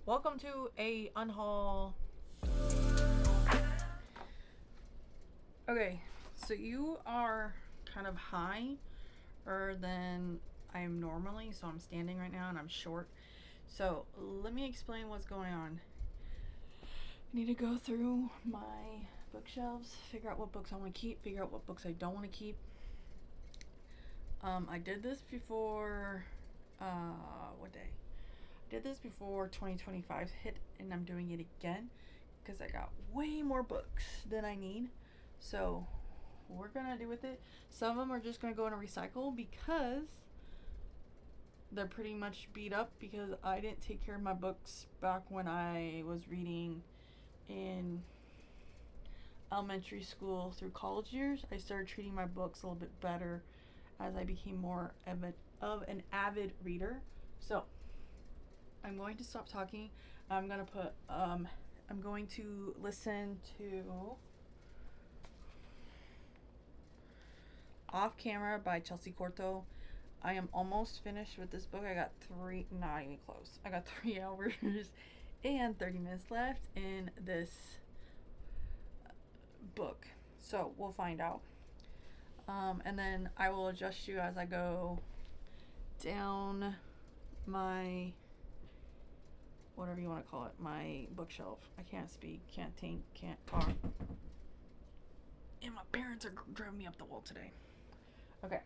Welcome to a unhaul. Okay, so you are kind of higher than I am normally, so I'm standing right now and I'm short. So let me explain what's going on. I need to go through my bookshelves, figure out what books I want to keep, figure out what books I don't want to keep. I did this before, what day? I did this before 2025 hit, and I'm doing it again because I got way more books than I need. So we're gonna do with it. Some of them are just gonna go in a recycle because they're pretty much beat up because I didn't take care of my books back when I was reading in elementary school through college years. I started treating my books a little bit better as I became more of an avid reader. So I'm going to stop talking. I'm going to listen to Off Camera by Chelsea Corto. I am almost finished with this book. I got not even close. I got 3 hours and 30 minutes left in this book. So we'll find out. And then I will adjust you as I go down my, whatever you want to call it, my bookshelf. I can't speak, can't think, can't talk. And my parents are driving me up the wall today. Okay.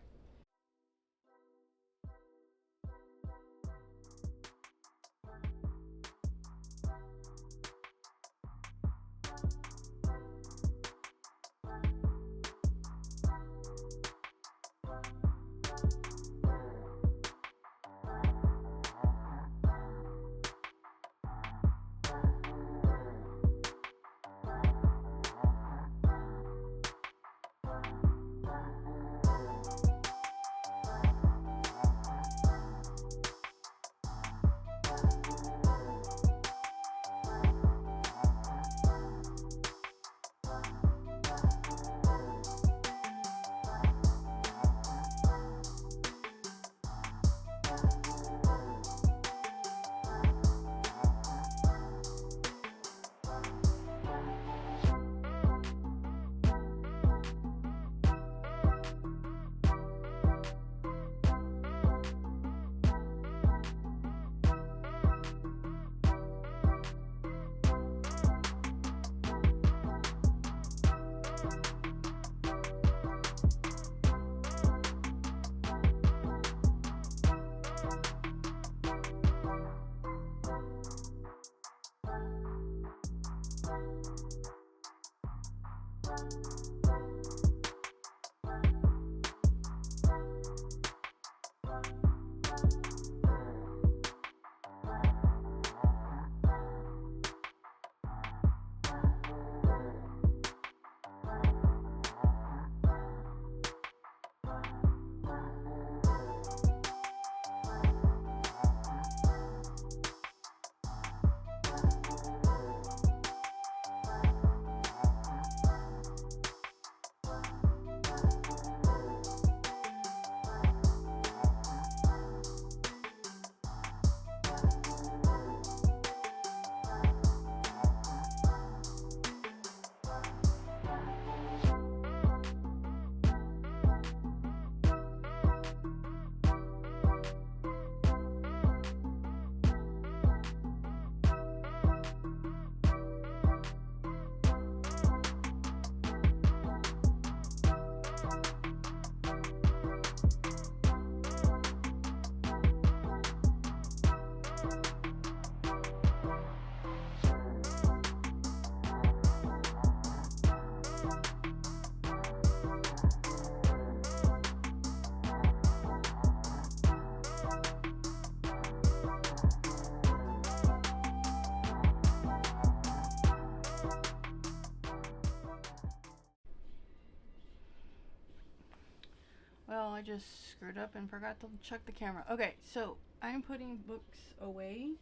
Well, I just screwed up and forgot to check the camera. Okay, so I'm putting books away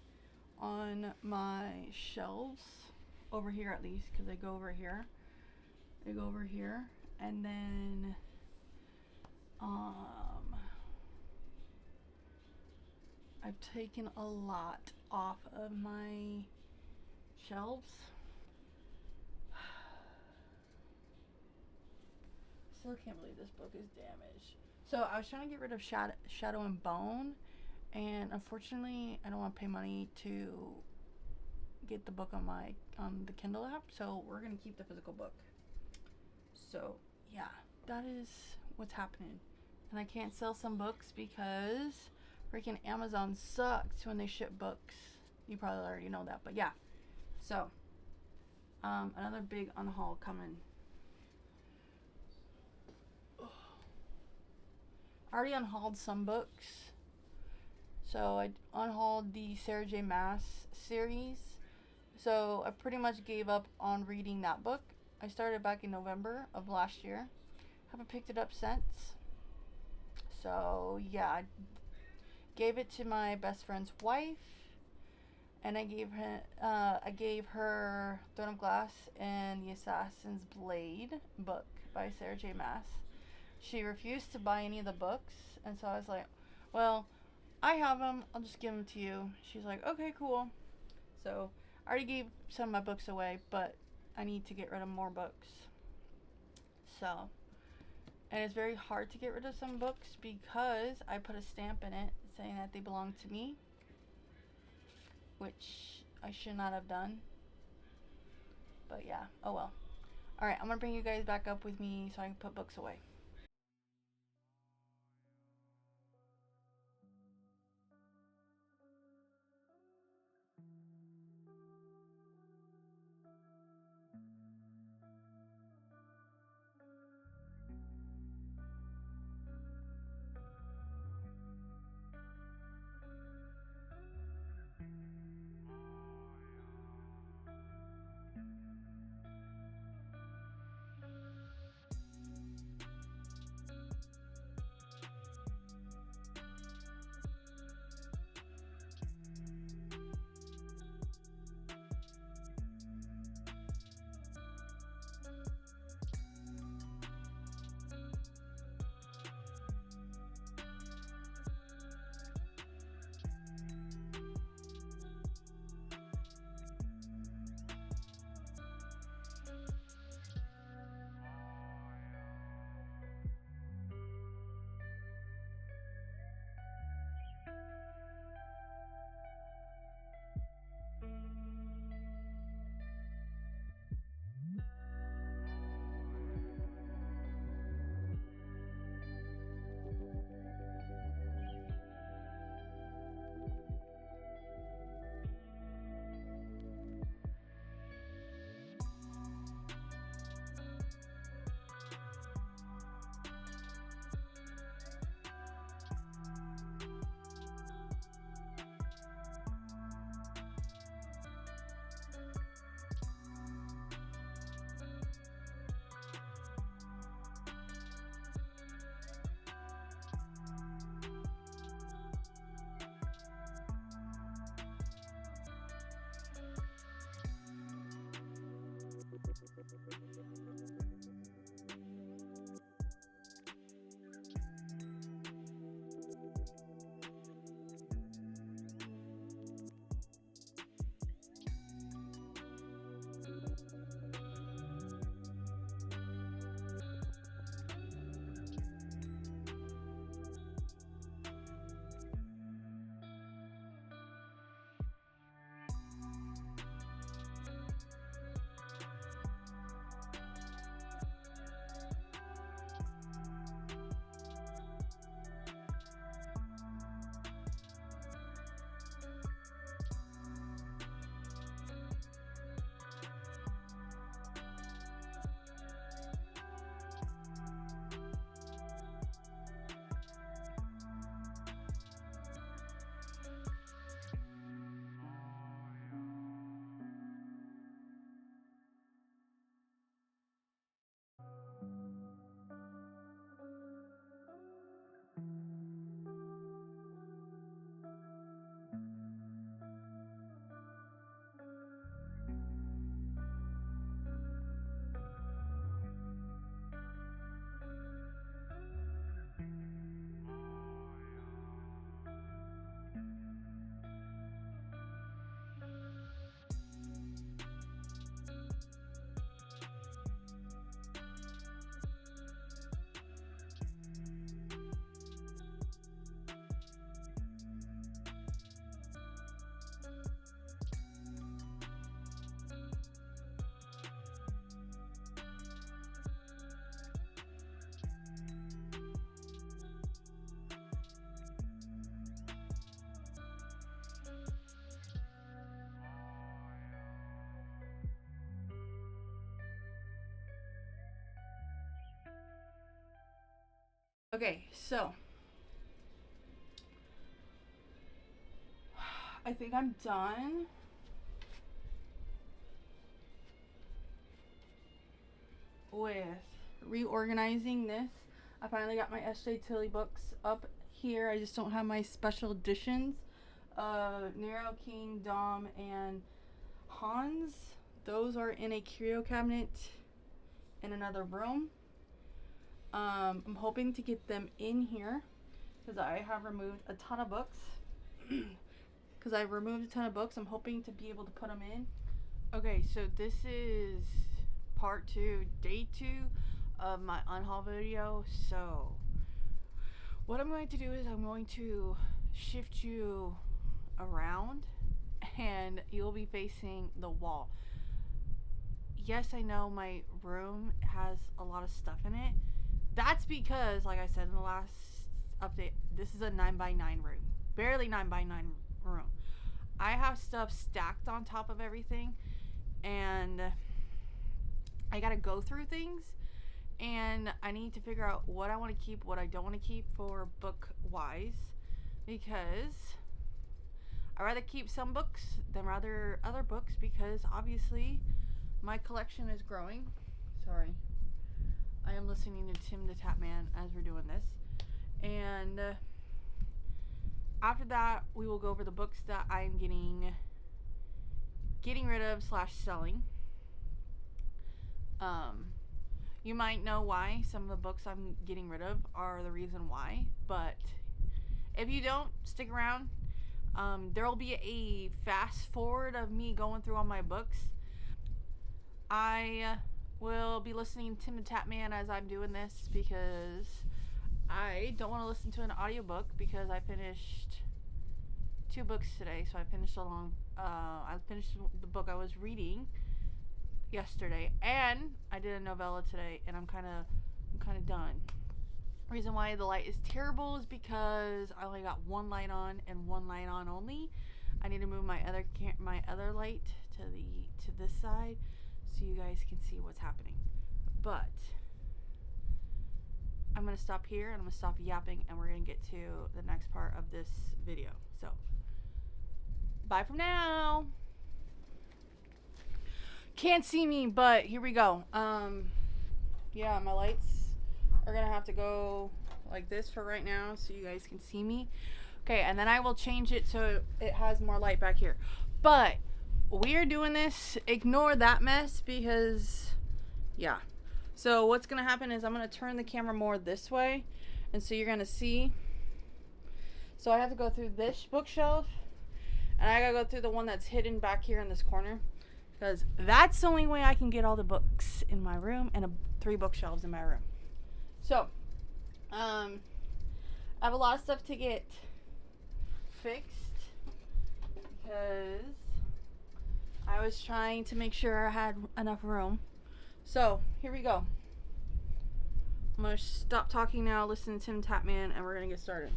on my shelves over here, at least, because they go over here. They go over here, and then I've taken a lot off of my shelves. Still can't believe this book is damaged. So I was trying to get rid of Shadow and Bone, and unfortunately, I don't want to pay money to get the book on the Kindle app. So we're gonna keep the physical book. So yeah, that is what's happening, and I can't sell some books because freaking Amazon sucks when they ship books. You probably already know that, but yeah. So another big unhaul coming. I already unhauled some books. So I unhauled the Sarah J. Maas series. So I pretty much gave up on reading that book. I started back in November of last year. Haven't picked it up since. So yeah, I gave it to my best friend's wife, and I gave her Throne of Glass and the Assassin's Blade book by Sarah J. Maas. She refused to buy any of the books, and so I was like, well, I have them, I'll just give them to you. She's like, okay, cool. So I already gave some of my books away, but I need to get rid of more books. So, and it's very hard to get rid of some books because I put a stamp in it saying that they belong to me, which I should not have done. But yeah, oh well. Alright, I'm gonna bring you guys back up with me so I can put books away. Okay, so I think I'm done with reorganizing this. I finally got my S.J. Tilly books up here. I just don't have my special editions of Nero, King, Dom, and Hans. Those are in a curio cabinet in another room. I'm hoping to get them in here because I have removed a ton of books. Because I removed a ton of books, I'm hoping to be able to put them in. Okay, so this is part 2, day 2 of my unhaul video. So what I'm going to do is I'm going to shift you around and you'll be facing the wall. Yes, I know my room has a lot of stuff in it. That's because, like I said in the last update, this is a 9x9 room. Barely 9x9 room. I have stuff stacked on top of everything, and I gotta go through things, and I need to figure out what I want to keep, what I don't want to keep for book wise, because I rather keep some books than rather other books, because obviously my collection is growing. Sorry, I am listening to Tim the Tatman as we're doing this, and after that we will go over the books that I'm getting rid of / selling. You might know why some of the books I'm getting rid of are the reason why, but if you don't, stick around. There will be a fast forward of me going through all my books. I will be listening to Tim the Tatman as I'm doing this because I don't want to listen to an audiobook because I finished 2 books today. So I finished the book I was reading yesterday, and I did a novella today, and I'm kind of done. Reason why the light is terrible is because I only got one light on and one light on only. I need to move my other light to this side so you guys can see what's happening. But I'm gonna stop here and I'm gonna stop yapping, and we're gonna get to the next part of this video. So bye from now. Can't see me, but here we go. Yeah, my lights are gonna have to go like this for right now so you guys can see me. Okay, and then I will change it so it has more light back here. But we're doing this, ignore that mess because yeah. So what's gonna happen is I'm gonna turn the camera more this way, and so you're gonna see. So I have to go through this bookshelf, and I gotta go through the one that's hidden back here in this corner, because that's the only way I can get all the books in my room and 3 bookshelves in my room. So I have a lot of stuff to get fixed because I was trying to make sure I had enough room. So here we go. I'm gonna stop talking now, listen to Tim Tatman, and we're gonna get started.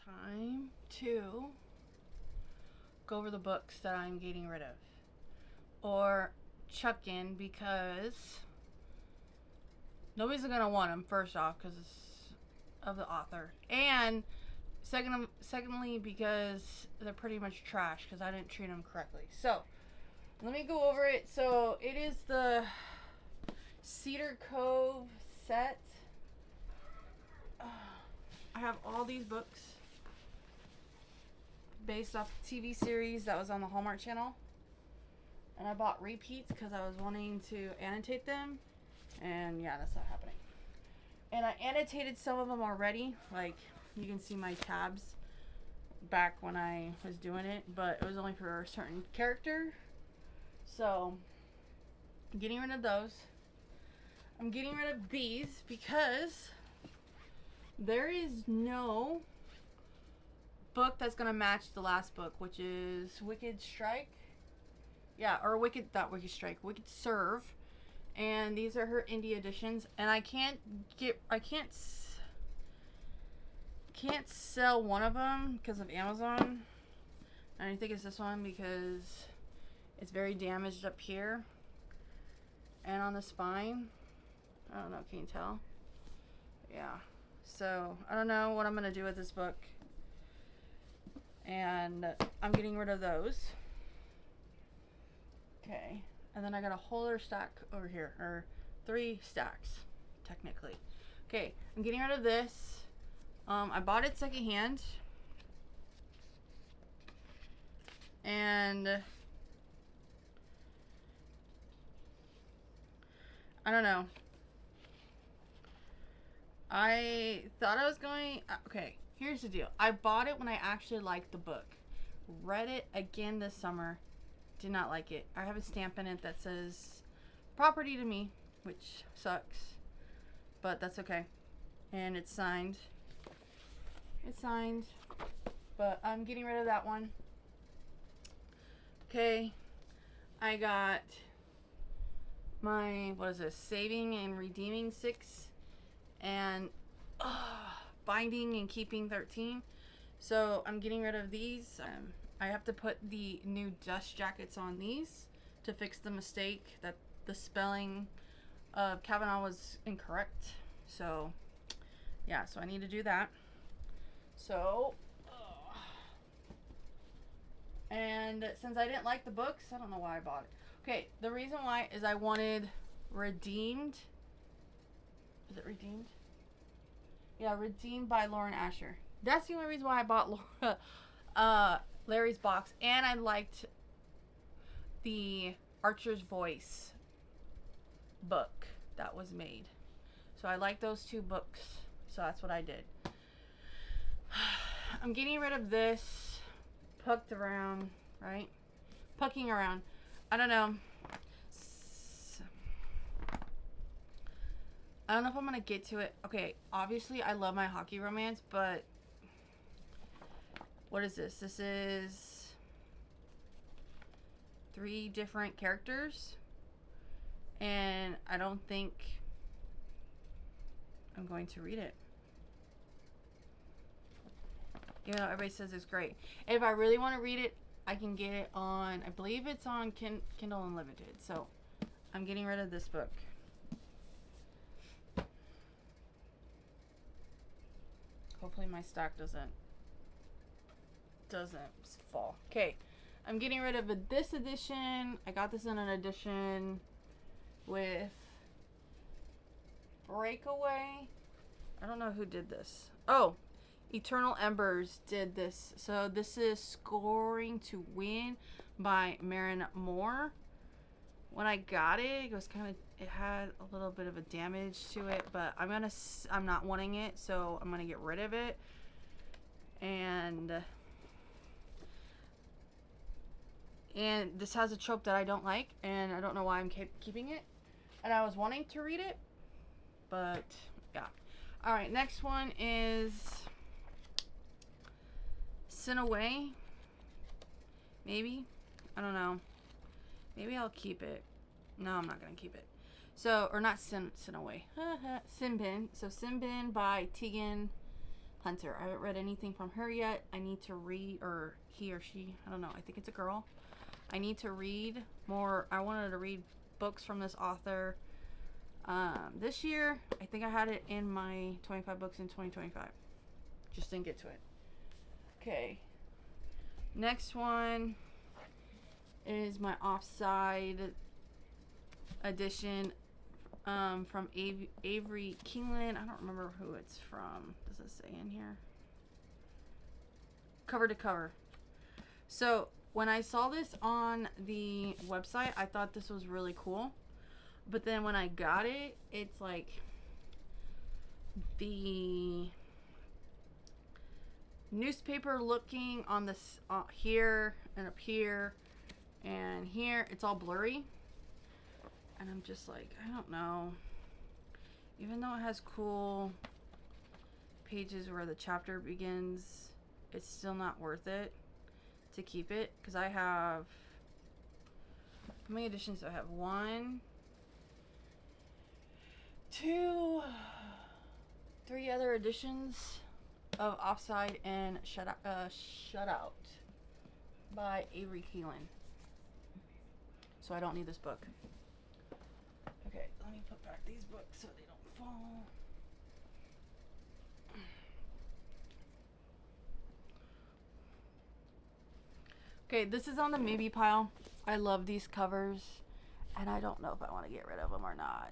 Time to go over the books that I'm getting rid of or chuck in because nobody's gonna want them, first off, because of the author, and Secondly, because they're pretty much trash because I didn't treat them correctly. So, let me go over it. So, it is the Cedar Cove set. I have all these books based off the TV series that was on the Hallmark Channel. And I bought repeats because I was wanting to annotate them. And yeah, that's not happening. And I annotated some of them already. Like, you can see my tabs back when I was doing it. But it was only for a certain character. So, I'm getting rid of those. I'm getting rid of these because there is no book that's going to match the last book, which is Wicked Strike. Yeah, or not Wicked Strike, Wicked Serve. And these are her indie editions. And I can't sell one of them because of Amazon. And I think it's this one because it's very damaged up here and on the spine. I don't know, can you tell? Yeah. So, I don't know what I'm going to do with this book. And I'm getting rid of those. Okay. And then I got a whole other stack over here. Or 3 stacks, technically. Okay. I'm getting rid of this. I bought it secondhand. And I don't know. I thought I was going... Okay, here's the deal. I bought it when I actually liked the book. Read it again this summer. Did not like it. I have a stamp in it that says property to me, which sucks. But that's okay. And it's signed. It's signed. But I'm getting rid of that one. Okay. I got my, what is this? Saving and Redeeming 6. And binding and keeping 13. So I'm getting rid of these. I have to put the new dust jackets on these to fix the mistake that the spelling of Kavanaugh was incorrect. So yeah, so I need to do that. So and since I didn't like the books, I don't know why I bought it. Okay, the reason why is I wanted Redeemed. Is it Redeemed? Yeah, Redeemed by Lauren Asher. That's the only reason why I bought Larry's box. And I liked the Archer's Voice book that was made. So I like those 2 books. So that's what I did. I'm getting rid of this. Pucking around. I don't know. I don't know if I'm going to get to it. Okay, obviously I love my hockey romance, but what is this? This is 3 different characters, and I don't think I'm going to read it. You know, everybody says it's great. If I really want to read it, I can get it on, I believe it's on Kindle Unlimited. So I'm getting rid of this book. Hopefully my stock doesn't fall. Okay, I'm getting rid of this edition. I got this in an edition with Breakaway. I don't know who did this. Oh, Eternal Embers did this. So this is Scoring to Win by Marin Moore. When I got it, it had a little bit of a damage to it, but I'm not wanting it, so I'm gonna get rid of it. And this has a trope that I don't like, and I don't know why I'm keeping it. And I was wanting to read it, but yeah. All right, next one is Sin Away. Maybe, I don't know. Maybe I'll keep it. No, I'm not gonna keep it. So, or not Sin Away. Sinbin. So Sinbin by Tegan Hunter. I haven't read anything from her yet. I need to read, or he or she, I don't know. I think it's a girl. I need to read more. I wanted to read books from this author this year. I think I had it in my 25 books in 2025. Just didn't get to it. Okay. Next one is my offside edition from Avery Keeneland. I don't remember who it's from. Does it say in here? Cover to cover. So when I saw this on the website, I thought this was really cool. But then when I got it, it's like the newspaper looking on this here and up here and here. It's all blurry. And I'm just like, I don't know. Even though it has cool pages where the chapter begins, it's still not worth it to keep it. Because I have, how many editions do I have? 1, 2, 3 other editions of Offside and Shutout by Avery Keelan. So I don't need this book. Okay, let me put back these books so they don't fall. Okay, this is on the maybe pile. I love these covers, and I don't know if I want to get rid of them or not.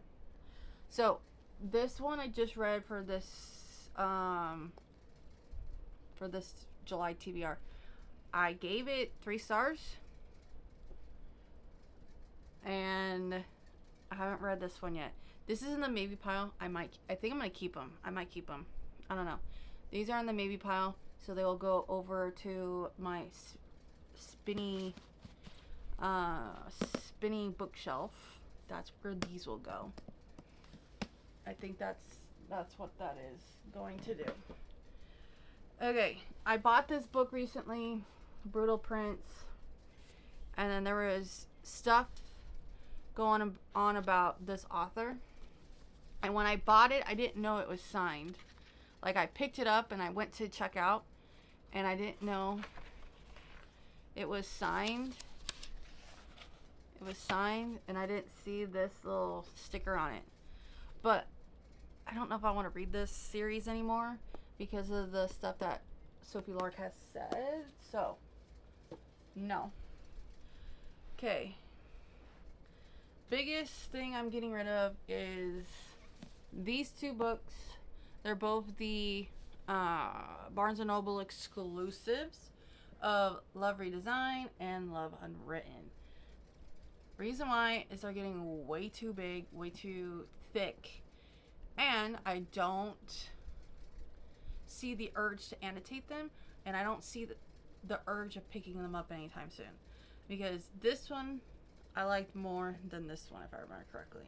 So, this one I just read for this July TBR. I gave it 3 stars, and I haven't read this one yet. This is in the maybe pile. I think I'm gonna keep them. I might keep them. I don't know. These are in the maybe pile, so they will go over to my spinny bookshelf. That's where these will go. I think that's what that is going to do. Okay, I bought this book recently, Brutal Prince, and then there was stuff going on about this author. And when I bought it, I didn't know it was signed. Like, I picked it up and I went to check out, and I didn't know it was signed. It was signed, and I didn't see this little sticker on it. But I don't know if I want to read this series anymore because of the stuff that Sophie Lark has said. So, no. Okay. Biggest thing I'm getting rid of is these 2 books. They're both the Barnes & Noble exclusives of Love Redesigned and Love Unwritten. Reason why is they're getting way too big, way too thick, and I don't see the urge to annotate them, and I don't see the urge of picking them up anytime soon, because this one I liked more than this one, if I remember correctly,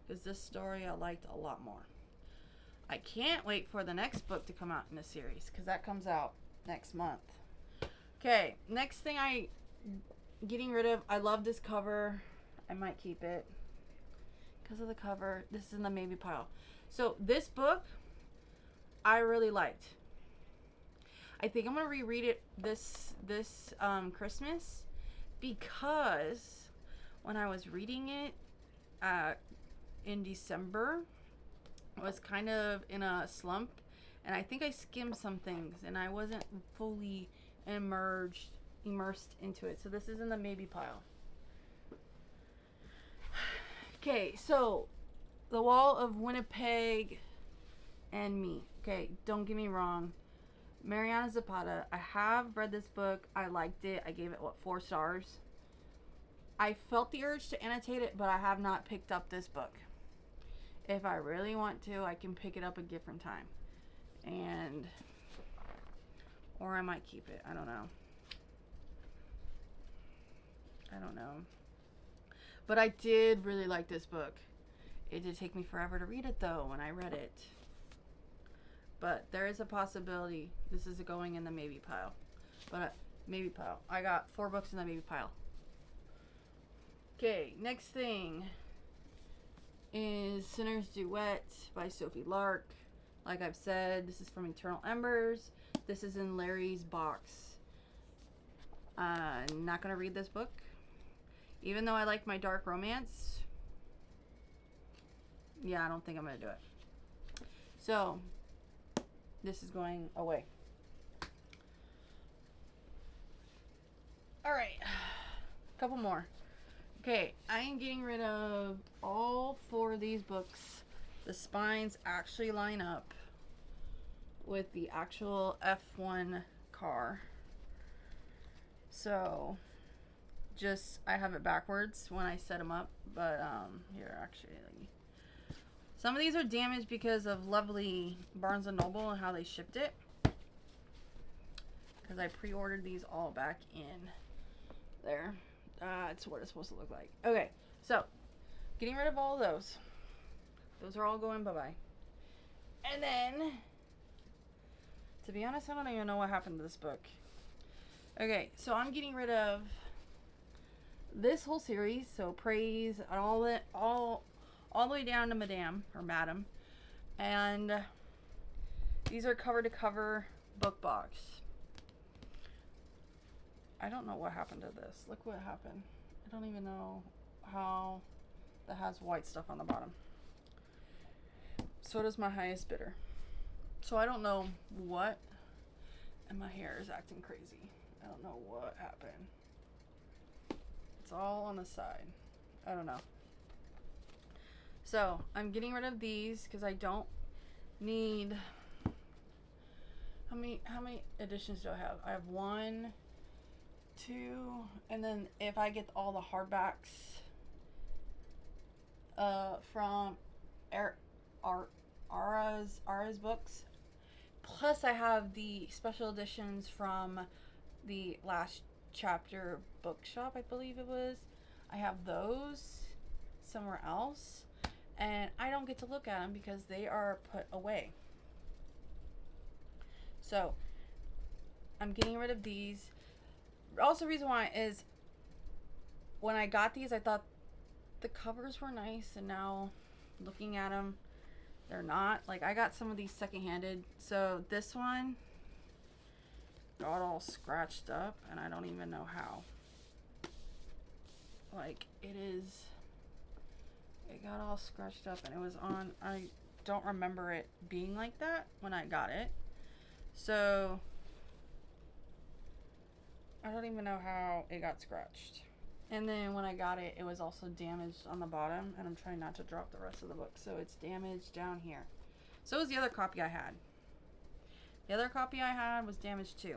because this story I liked a lot more. I can't wait for the next book to come out in the series, because that comes out next month. Okay, next thing I getting rid of. I love this cover. I might keep it because of the cover. This is in the maybe pile. So this book I really liked. I think I'm gonna reread it this Christmas, because when I was reading it in December, I was kind of in a slump, and I think I skimmed some things and I wasn't fully immersed into it. So this is in the maybe pile. Okay, so The Wall of Winnipeg and Me. Okay, don't get me wrong. Mariana Zapata. I have read this book. I liked it. I gave it, 4 stars. I felt the urge to annotate it, but I have not picked up this book. If I really want to, I can pick it up a different time. Or I might keep it. I don't know. But I did really like this book. It did take me forever to read it, though, when I read it. But there is a possibility this is going in the maybe pile. But maybe pile. I got 4 books in the maybe pile. Okay, next thing is Sinner's Duet by Sophie Lark. Like I've said, this is from Eternal Embers. This is in Larry's box. Not gonna read this book. Even though I like my dark romance. Yeah, I don't think I'm gonna do it. So, this is going away. All right, a couple more. Okay, I am getting rid of all 4 of these books. The spines actually line up with the actual F1 car. So, just, I have it backwards when I set them up. But, here, actually, some of these are damaged because of lovely Barnes & Noble and how they shipped it. Because I pre-ordered these all back in there. It's what it's supposed to look like. Okay, so getting rid of all of those. Those are all going bye-bye. And then, to be honest, I don't even know what happened to this book. Okay, so I'm getting rid of this whole series. So Praise, all the way down to Madame or Madam. And these are cover to cover book box. I don't know what happened to this. Look what happened. I don't even know how that has white stuff on the bottom. So does my highest bidder. So I don't know what, and my hair is acting crazy. I don't know what happened. It's all on the side. I don't know. So I'm getting rid of these because I don't need, how many editions do I have? I have 1, 2, and then if I get all the hardbacks from Ara's books, plus I have the special editions from the last chapter bookshop, I believe it was. I have those somewhere else, and I don't get to look at them because they are put away. So I'm getting rid of these. Also, reason why is when I got these, I thought the covers were nice, and now looking at them, they're not. Like, I got some of these secondhanded. So this one got all scratched up, and I don't even know how. Like, it got all scratched up, and it was on, I don't remember it being like that when I got it. So I don't even know how it got scratched. And then when I got it, it was also damaged on the bottom, and I'm trying not to drop the rest of the book. So it's damaged down here. So was the other copy I had. The other copy I had was damaged too.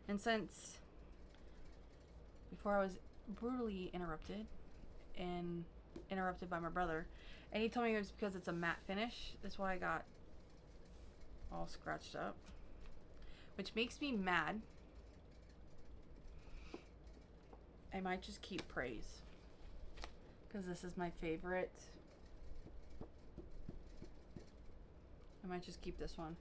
And since before I was brutally interrupted by my brother, and he told me it was because it's a matte finish. That's why I got all scratched up, which makes me mad. I might just keep Praise because this is my favorite. I might just keep this one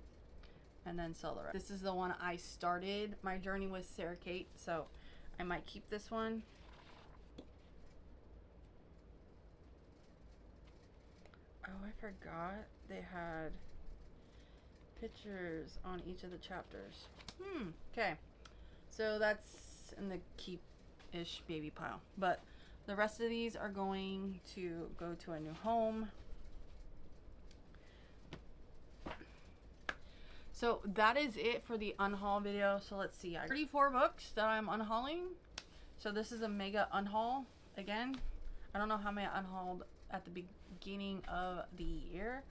and then sell the rest. This is the one I started my journey with Sarah Kate, so I might keep this one. Oh, I forgot they had pictures on each of the chapters. Okay. So that's in the keep-ish baby pile. But the rest of these are going to go to a new home. So that is it for the unhaul video. So let's see. I have 34 books that I'm unhauling. So this is a mega unhaul again. I don't know how many I unhauled at the beginning of the year,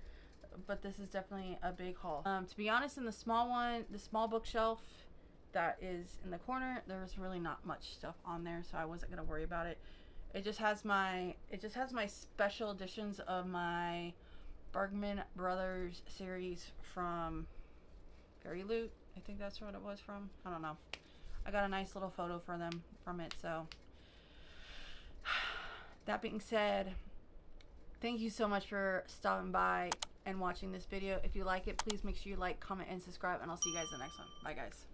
but this is definitely a big haul. To be honest, in the small one, the small bookshelf that is in the corner, there's really not much stuff on there, so I wasn't gonna worry about it. It just has my special editions of my Bergman Brothers series from Fairy Loot. I think that's what it was from. I don't know. I got a nice little photo for them from it. So that being said, thank you so much for stopping by and watching this video. If you like it, please make sure you like, comment, and subscribe, and I'll see you guys in the next one. Bye, guys.